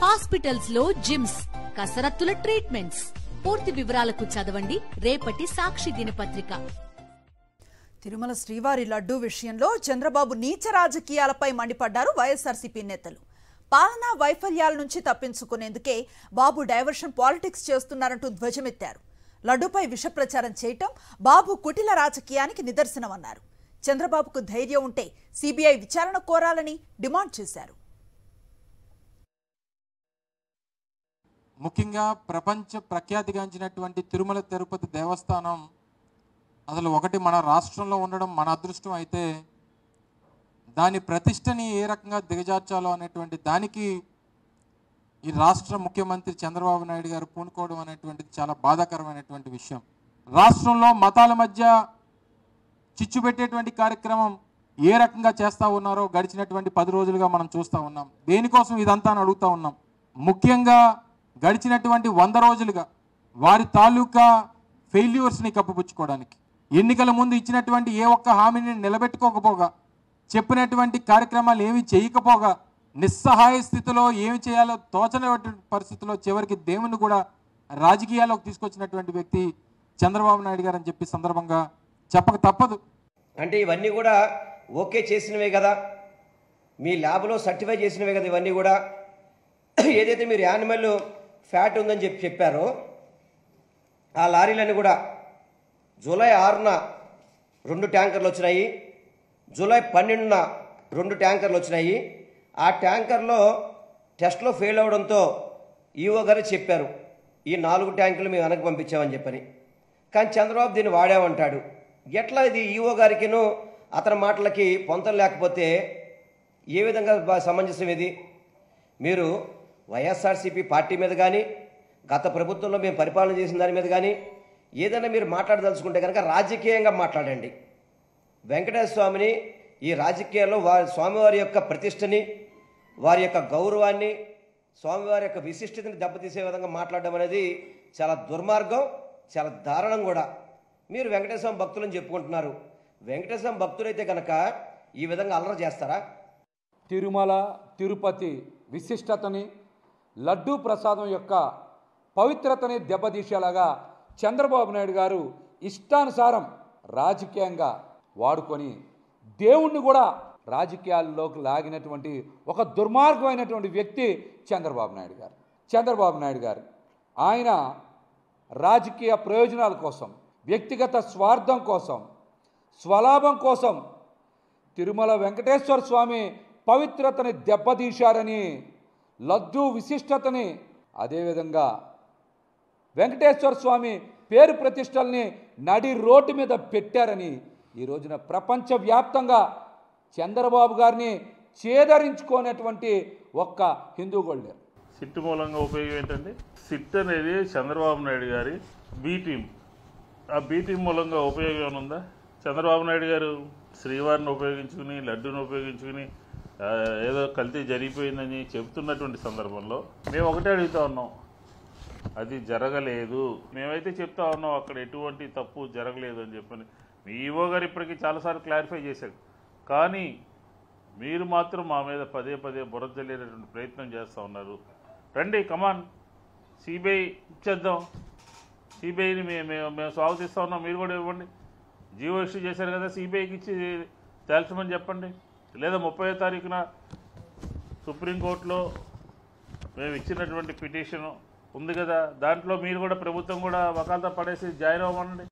Hospitals లో gyms, కసరత్తుల treatments. పూర్తి వివరాలకు చదవండి రేపటి సాక్షి దినపత్రిక. తిరుమల శ్రీవారి లడ్డూ విషయంలో చంద్రబాబు నీచ రాజకీయాలపై మండిపడ్డారు వైఎస్ఆర్సీపీ నేతలు. పాలనా వైఫల్యాల నుంచి తప్పించుకునేందుకే బాబు డైవర్షన్ పాలిటిక్స్ చేస్తున్నారంటూ ధ్వజమెత్తారు. లడ్డూపై విష ప్రచారం చేయటం బాబు కుటిల రాజకీయానికి నిదర్శనమన్నారు. చంద్రబాబుకు ధైర్యం ఉంటే సిబిఐ విచారణ కోరాలని డిమాండ్ చేశారు. ముఖ్యంగా ప్రపంచ ప్రఖ్యాతిగాంచినటువంటి తిరుమల తిరుపతి దేవస్థానం అసలు ఒకటి మన రాష్ట్రంలో ఉండడం మన అదృష్టం అయితే, దాని ప్రతిష్టని ఏ రకంగా దిగజార్చాలో అనేటువంటి దానికి ఈ రాష్ట్ర ముఖ్యమంత్రి చంద్రబాబు నాయుడు గారు పూనుకోవడం అనేటువంటిది చాలా బాధాకరమైనటువంటి విషయం. రాష్ట్రంలో మతాల మధ్య చిచ్చు పెట్టేటువంటి కార్యక్రమం ఏ రకంగా చేస్తూ ఉన్నారో గడిచినటువంటి 10 రోజులుగా మనం చూస్తూ ఉన్నాం. దేనికోసం ఇదంతా అని అడుగుతూ ఉన్నాం. ముఖ్యంగా గడిచినటువంటి 100 రోజులుగా వారి తాలూకా ఫెయిల్యూర్స్ని కప్పిపుచ్చుకోవడానికి, ఎన్నికల ముందు ఇచ్చినటువంటి ఏ ఒక్క హామీని నిలబెట్టుకోకపోగా, చెప్పినటువంటి కార్యక్రమాలు ఏమీ చేయకపోగా, నిస్సహాయ స్థితిలో ఏమి చేయాలో తోచనటువంటి పరిస్థితిలో చివరికి దేవుని కూడా రాజకీయాల్లోకి తీసుకొచ్చినటువంటి వ్యక్తి చంద్రబాబు నాయుడు గారు అని చెప్పి సందర్భంగా చెప్పక తప్పదు. అంటే ఇవన్నీ కూడా ఓకే చేసినవే కదా, మీ ల్యాబ్లో సర్టిఫై చేసినవే కదా ఇవన్నీ కూడా. ఏదైతే మీరు యానిమల్ ఫ్యాట్ ఉందని చెప్పారో ఆ లారీలన్నీ కూడా జూలై 6న 2 ట్యాంకర్లు వచ్చినాయి, జూలై 12న 2 ట్యాంకర్లు వచ్చినాయి. ఆ ట్యాంకర్లో టెస్ట్లో ఫెయిల్ అవడంతో ఈఓ గారు చెప్పారు ఈ 4 ట్యాంకులు మేము వెనక్కి పంపించామని చెప్పని. కానీ చంద్రబాబు దీన్ని వాడామంటాడు. ఎట్లా ఇది ఈఓ గారికిను అతని మాటలకి పొంతం లేకపోతే ఏ విధంగా సమంజసం ఇది? మీరు వైఎస్ఆర్సీపీ పార్టీ మీద కానీ, గత ప్రభుత్వంలో మేము పరిపాలన చేసిన దాని మీద కానీ ఏదైనా మీరు మాట్లాడదలుచుకుంటే కనుక రాజకీయంగా మాట్లాడండి. వెంకటేశ్వర స్వామిని ఈ రాజకీయాల్లో స్వామివారి యొక్క ప్రతిష్టని, వారి యొక్క గౌరవాన్ని, స్వామివారి యొక్క విశిష్టతని దెబ్బతీసే విధంగా మాట్లాడడం అనేది చాలా దుర్మార్గం, చాలా దారుణం కూడా. మీరు వెంకటేశ్వర భక్తులని చెప్పుకుంటున్నారు. వెంకటేశ్వర భక్తులైతే కనుక ఈ విధంగా అల్లరి చేస్తారా? తిరుమల తిరుపతి విశిష్టతని, లడ్డూ ప్రసాదం యొక్క పవిత్రతని దెబ్బతీసేలాగా చంద్రబాబు నాయుడు గారు ఇష్టానుసారం రాజకీయంగా వాడుకొని దేవుణ్ణి కూడా రాజకీయాల్లోకి లాగినటువంటి ఒక దుర్మార్గమైనటువంటి వ్యక్తి చంద్రబాబు నాయుడు గారు. చంద్రబాబు నాయుడు గారు ఆయన రాజకీయ ప్రయోజనాల కోసం, వ్యక్తిగత స్వార్థం కోసం, స్వలాభం కోసం తిరుమల వెంకటేశ్వర స్వామి పవిత్రతని దెబ్బతీశారని, లడ్డూ విశిష్టతని, అదేవిధంగా వెంకటేశ్వర స్వామి పేరు ప్రతిష్టల్ని నడి రోడ్డు మీద పెట్టారని ఈ రోజున ప్రపంచవ్యాప్తంగా చంద్రబాబు గారిని చేదరించుకోనటువంటి ఒక్క హిందూ గోల్డ్ లేరు. సిట్ మూలంగా ఉపయోగం ఏంటంటే, సిట్ అనేది చంద్రబాబు నాయుడు గారి బి టీం. ఆ బి టీం మూలంగా ఉపయోగం ఏమనుందా? చంద్రబాబు నాయుడు గారు శ్రీవారిని ఉపయోగించుకుని, లడ్డూని ఉపయోగించుకుని ఏదో కల్తీ జరిగిపోయిందని చెప్తున్నటువంటి సందర్భంలో మేము ఒకటే అడుగుతా ఉన్నాం, అది జరగలేదు. మేమైతే చెప్తా ఉన్నాం అక్కడ ఎటువంటి తప్పు జరగలేదు అని చెప్పని. మీ ఈవో గారు ఇప్పటికీ చాలాసార్లు క్లారిఫై చేశాడు. కానీ మీరు మాత్రం మా మీద పదే పదే బురద జల్లేటటువంటి ప్రయత్నం చేస్తూ ఉన్నారు. రండి, కమాన్, సిబిఐ ఇచ్చేద్దాం. సిబిఐని మేము స్వాగతిస్తూ ఉన్నాం, మీరు కూడా ఇవ్వండి. జీవో ఇష్యూ చేశారు కదా, సిబిఐకి ఇచ్చి తేల్చమని చెప్పండి. లేదా 30వ తారీఖున సుప్రీంకోర్టులో మేము ఇచ్చినటువంటి పిటిషన్ ఉంది కదా, దాంట్లో మీరు కూడా ప్రభుత్వం కూడా వకాల్తా పడేసి జాయిన్ అవ్వమనండి.